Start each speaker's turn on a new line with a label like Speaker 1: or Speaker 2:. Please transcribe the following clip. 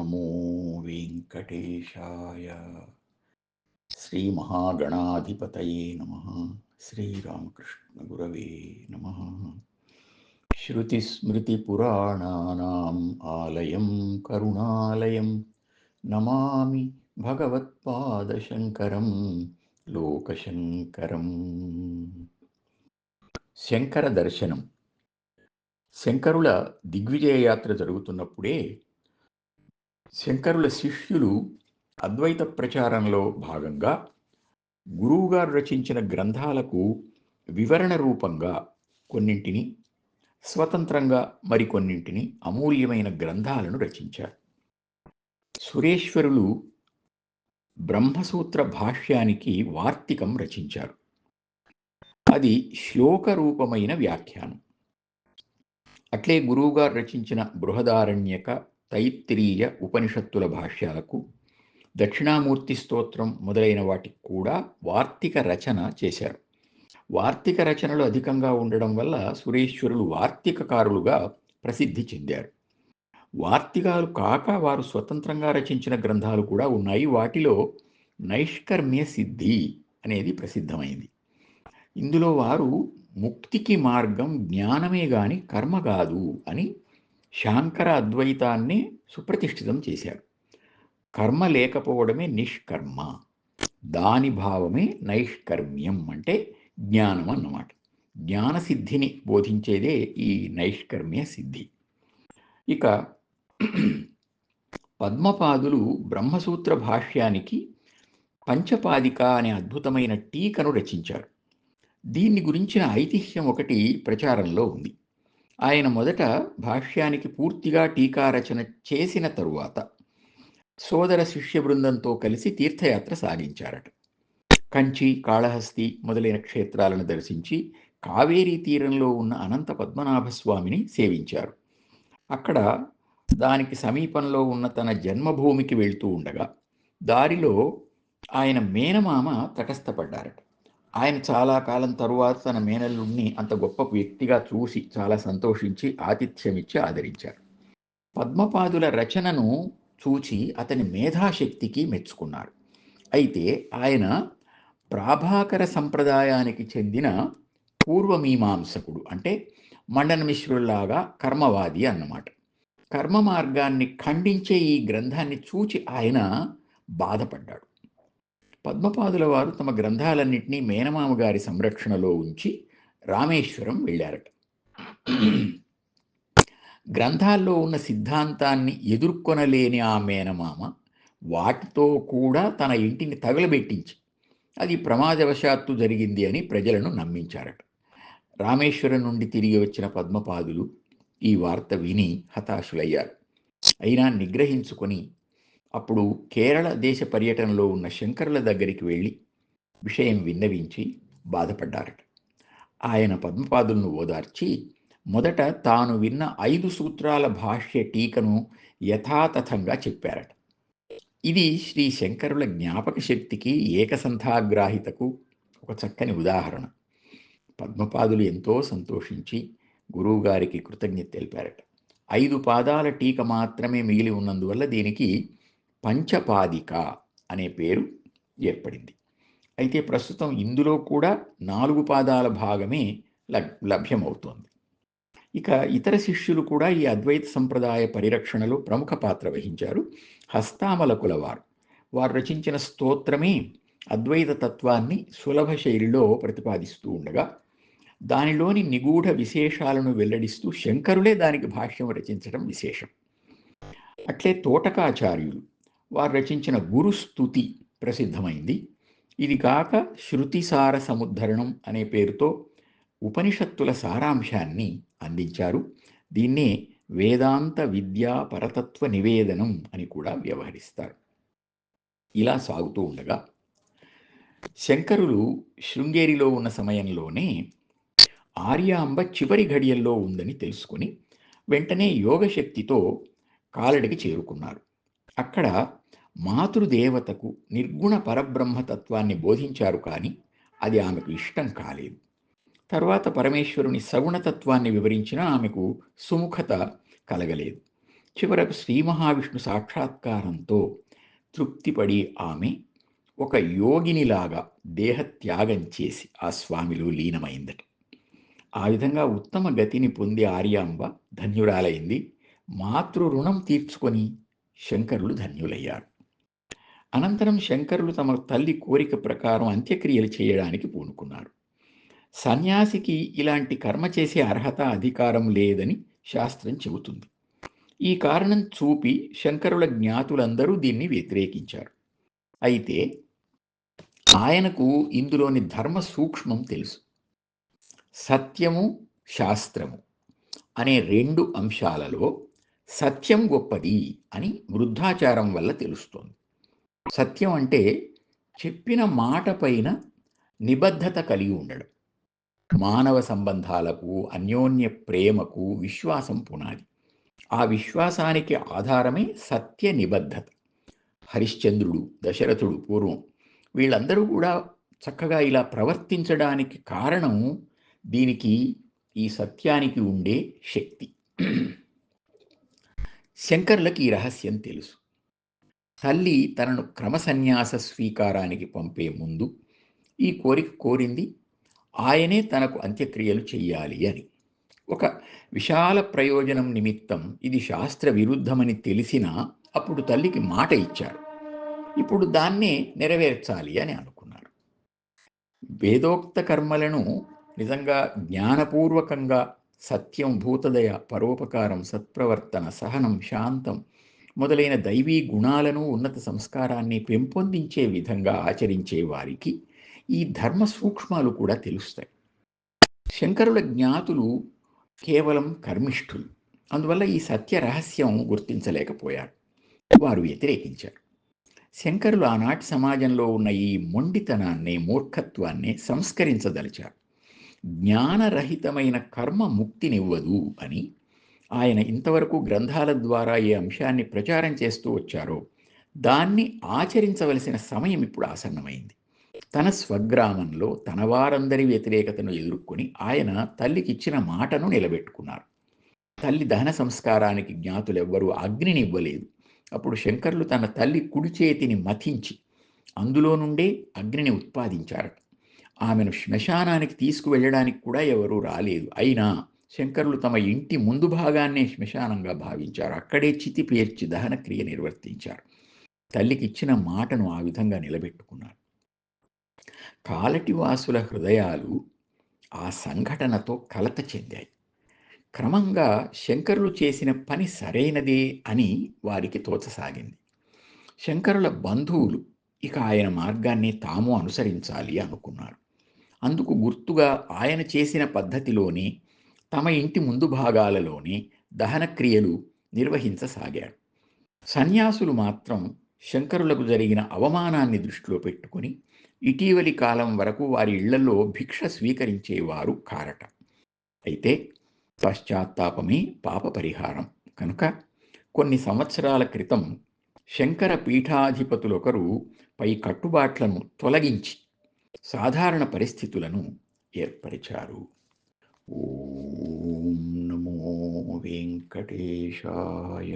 Speaker 1: నమో వెంకటేశాయ. శ్రీమహాగణాధిపతయే నమః. శ్రీరామకృష్ణ గురవే నమః. శృతిస్మృతిపురాణానాం ఆలయం కరుణాలయం నమామి భగవత్పాదశంకరం లోకశంకరం. శంకర దర్శనం. శంకరుల దిగ్విజయ యాత్ర జరుగుతున్నప్పుడే శంకరుల శిష్యులు అద్వైత ప్రచారంలో భాగంగా గురువుగారు రచించిన గ్రంథాలకు వివరణ రూపంగా కొన్నింటిని, స్వతంత్రంగా మరికొన్నింటిని అమూల్యమైన గ్రంథాలను రచించారు. సురేశ్వరులు బ్రహ్మసూత్ర భాష్యానికి వార్తికం రచించారు. అది శ్లోక రూపమైన వ్యాఖ్యానం. అట్లే గురువుగారు రచించిన బృహదారణ్యక, తైత్తిరీయ ఉపనిషత్తుల భాష్యాలకు, దక్షిణామూర్తి స్తోత్రం మొదలైన వాటికి కూడా వార్తిక రచన చేశారు. వార్తిక రచనలు అధికంగా ఉండడం వల్ల సురేశ్వరులు వార్తికకారులుగా ప్రసిద్ధి చెందారు. వార్తికాలు కాక వారు స్వతంత్రంగా రచించిన గ్రంథాలు కూడా ఉన్నాయి. వాటిలో నైష్కర్మ్య సిద్ధి అనేది ప్రసిద్ధమైంది. ఇందులో వారు ముక్తికి మార్గం జ్ఞానమే గాని కర్మ కాదు అని శాంకర అద్వైతాన్ని సుప్రతిష్ఠితం చేశారు. కర్మ లేకపోవడమే నిష్కర్మ, దాని భావమే నైష్కర్మ్యం, అంటే జ్ఞానం అన్నమాట. జ్ఞానసిద్ధిని బోధించేదే ఈ నైష్కర్మ్య సిద్ధి. ఇక పద్మపాదులు బ్రహ్మసూత్ర భాష్యానికి పంచపాదిక అనే అద్భుతమైన టీకను రచించారు. దీన్ని గురించిన ఐతిహ్యం ఒకటి ప్రచారంలో ఉంది. ఆయన మొదట భాష్యానికి పూర్తిగా టీకా రచన చేసిన తరువాత సోదర శిష్య బృందంతో కలిసి తీర్థయాత్ర సాగించారట. కంచి, కాళహస్తి మొదలైన క్షేత్రాలను దర్శించి కావేరీ తీరంలో ఉన్న అనంత పద్మనాభస్వామిని సేవించారు. అక్కడ దానికి సమీపంలో ఉన్న తన జన్మభూమికి వెళ్తూ ఉండగా దారిలో ఆయన మేనమామ తటస్థపడ్డారట. ఆయన చాలా కాలం తరువాత తన మేనల్లుడిని అంత గొప్ప వ్యక్తిగా చూసి చాలా సంతోషించి ఆతిథ్యమిచ్చి ఆదరించారు. పద్మపాదుల రచనను చూచి అతని మేధాశక్తికి మెచ్చుకున్నారు. అయితే ఆయన ప్రాభాకర సంప్రదాయానికి చెందిన పూర్వమీమాంసకుడు, అంటే మండన మిశ్రుల్లాగా కర్మవాది అన్నమాట. కర్మ మార్గాన్ని ఖండించే ఈ గ్రంథాన్ని చూచి ఆయన బాధపడ్డాడు. పద్మపాదుల వారు తమ గ్రంథాలన్నింటినీ మేనమామ గారి సంరక్షణలో ఉంచి రామేశ్వరం వెళ్ళారట. గ్రంథాల్లో ఉన్న సిద్ధాంతాన్ని ఎదుర్కొనలేని ఆ మేనమామ వాటితో కూడా తన ఇంటిని తగలబెట్టించి అది ప్రమాదవశాత్తు జరిగింది అని ప్రజలను నమ్మించారట. రామేశ్వరం నుండి తిరిగి వచ్చిన పద్మపాదులు ఈ వార్త విని హతాశులయ్యారు. అయినా నిగ్రహించుకొని అప్పుడు కేరళ దేశ పర్యటనలో ఉన్న శంకరుల దగ్గరికి వెళ్ళి విషయం విన్నవించి బాధపడ్డారట. ఆయన పద్మపాదులను ఓదార్చి మొదట తాను విన్న 5 సూత్రాల భాష్య టీకను యథాతథంగా చెప్పారట. ఇది శ్రీ శంకరుల జ్ఞాపక శక్తికి, ఏకసంథాగ్రాహితకు ఒక చక్కని ఉదాహరణ. పద్మపాదులు ఎంతో సంతోషించి గురువుగారికి కృతజ్ఞత తెలిపారట. 5 పాదాల టీక మాత్రమే మిగిలి ఉన్నందువల్ల దీనికి పంచపాదిక అనే పేరు ఏర్పడింది. అయితే ప్రస్తుతం ఇందులో కూడా 4 పాదాల భాగమే లభ్యమవుతోంది. ఇక ఇతర శిష్యులు కూడా ఈ అద్వైత సంప్రదాయ పరిరక్షణలో ప్రముఖ పాత్ర వహించారు. హస్తామలకుల వారు రచించిన స్తోత్రమే అద్వైత తత్వాన్ని సులభ శైలిలో ప్రతిపాదిస్తూ ఉండగా దానిలోని నిగూఢ విశేషాలను వెల్లడిస్తూ శంకరులే దానికి భాష్యం రచించడం విశేషం. అట్లే తోటకాచార్యులు వారు రచించిన గురుస్తుతి ప్రసిద్ధమైంది. ఇది కాక శృతిసార సముద్ధరణం అనే పేరుతో ఉపనిషత్తుల సారాంశాన్ని అందించారు. దీన్నే వేదాంత విద్యా పరతత్వ నివేదనం అని కూడా వ్యవహరిస్తారు. ఇలా సాగుతూ ఉండగా శంకరులు శృంగేరిలో ఉన్న సమయంలోనే ఆర్యాంబ చివరి ఘడియల్లో ఉందని తెలుసుకుని వెంటనే యోగశక్తితో కాలడికి చేరుకున్నారు. అక్కడ మాతృదేవతకు నిర్గుణ పరబ్రహ్మతత్వాన్ని బోధించారు, కానీ అది ఆమెకు ఇష్టం కాలేదు. తర్వాత పరమేశ్వరుని సగుణతత్వాన్ని వివరించినా ఆమెకు సుముఖత కలగలేదు. చివరకు శ్రీ మహావిష్ణు సాక్షాత్కారంతో తృప్తిపడి ఆమె ఒక యోగినిలాగా దేహత్యాగం చేసి ఆ స్వామిలో లీనమైందట. ఆ విధంగా ఉత్తమ గతిని పొంది ఆర్యాంబ ధన్యురాలైంది. మాతృ రుణం తీర్చుకొని శంకరులు ధన్యులయ్యారు. అనంతరం శంకరులు తమ తల్లి కోరిక ప్రకారం అంత్యక్రియలు చేయడానికి పూనుకున్నారు. సన్యాసికి ఇలాంటి కర్మ చేసే అర్హత, అధికారం లేదని శాస్త్రం చెబుతుంది. ఈ కారణం చూపి శంకరుల జ్ఞాతులందరూ దీన్ని వ్యతిరేకించారు. అయితే ఆయనకు ఇందులోని ధర్మ సూక్ష్మం తెలుసు. సత్యము, శాస్త్రము అనే రెండు అంశాలలో సత్యం గొప్పది అని వృద్ధాచారం వల్ల తెలుస్తోంది. సత్యం అంటే చెప్పిన మాట పైన నిబద్ధత కలిగి ఉండడం. మానవ సంబంధాలకు, అన్యోన్య ప్రేమకు విశ్వాసం పునాది. ఆ విశ్వాసానికి ఆధారమే సత్య నిబద్ధత. హరిశ్చంద్రుడు, దశరథుడు పూర్వం వీళ్ళందరూ కూడా చక్కగా ఇలా ప్రవర్తించడానికి కారణం దీనికి ఈ సత్యానికి ఉండే శక్తి. శంకరులకి ఈ రహస్యం తెలుసు. తల్లి తనను క్రమసన్యాస స్వీకారానికి పంపే ముందు ఈ కోరిక కోరింది. ఆయనే తనకు అంత్యక్రియలు చెయ్యాలి అని. ఒక విశాల ప్రయోజనం నిమిత్తం ఇది శాస్త్ర విరుద్ధమని తెలిసినా అప్పుడు తల్లికి మాట ఇచ్చారు. ఇప్పుడు దాన్నే నెరవేర్చాలి అని అనుకున్నారు. వేదోక్త కర్మలను నిజంగా జ్ఞానపూర్వకంగా సత్యం, భూతదయ, పరోపకారం, సత్ప్రవర్తన, సహనం, శాంతం మొదలైన దైవీ గుణాలను, ఉన్నత సంస్కారాన్ని పెంపొందించే విధంగా ఆచరించే వారికి ఈ ధర్మ సూక్ష్మాలు కూడా తెలుస్తాయి. శంకరుల జ్ఞాతులు కేవలం కర్మిష్ఠులు. అందువల్ల ఈ సత్య రహస్యం గుర్తించలేకపోయారు. వారు వ్యతిరేకించారు. శంకరులు ఆనాటి సమాజంలో ఉన్న ఈ మొండితనాన్ని, మూర్ఖత్వాన్ని సంస్కరించదలిచారు. జ్ఞానరహితమైన కర్మ ముక్తినివ్వదు అని ఆయన ఇంతవరకు గ్రంథాల ద్వారా ఏ అంశాన్ని ప్రచారం చేస్తూ వచ్చారో దాన్ని ఆచరించవలసిన సమయం ఇప్పుడు ఆసన్నమైంది. తన స్వగ్రామంలో తన వారందరి వ్యతిరేకతను ఎదుర్కొని ఆయన తల్లికిచ్చిన మాటను నిలబెట్టుకున్నారు. తల్లి దహన సంస్కారానికి జ్ఞాతులెవ్వరూ అగ్నినివ్వలేదు. అప్పుడు శంకరులు తన తల్లి కుడి చేతిని మథించి అందులో నుండే అగ్నిని ఉత్పాదించారట. ఆమెను శ్మశానానికి తీసుకువెళ్ళడానికి కూడా ఎవరూ రాలేదు. అయినా శంకరులు తమ ఇంటి ముందు భాగాన్నే శ్మశానంగా భావించారు. అక్కడే చితి పేర్చి దహన క్రియ నిర్వర్తించారు. తల్లికి ఇచ్చిన మాటను ఆ విధంగా నిలబెట్టుకున్నారు. కాలటివాసుల హృదయాలు ఆ సంఘటనతో కలత చెందాయి. క్రమంగా శంకరులు చేసిన పని సరైనదే అని వారికి తోచసాగింది. శంకరుల బంధువులు ఇక ఆయన మార్గాన్ని తాము అనుసరించాలి అనుకున్నారు. అందుకు గుర్తుగా ఆయన చేసిన పద్ధతిలోనే తమ ఇంటి ముందు భాగాలలోనే దహన క్రియలు నిర్వహించసాగారు. సన్యాసులు మాత్రం శంకరులకు జరిగిన అవమానాన్ని దృష్టిలో పెట్టుకుని ఇటీవలి కాలం వరకు వారి ఇళ్లలో భిక్ష స్వీకరించేవారు కారట. అయితే పశ్చాత్తాపమే పాప పరిహారం కనుక కొన్ని సంవత్సరాల క్రితం శంకర పీఠాధిపతులొకరు పై కట్టుబాట్లను తొలగించి సాధారణ పరిస్థితులను ఏర్పరిచారు. ఓం నమో వెంకటేశాయ.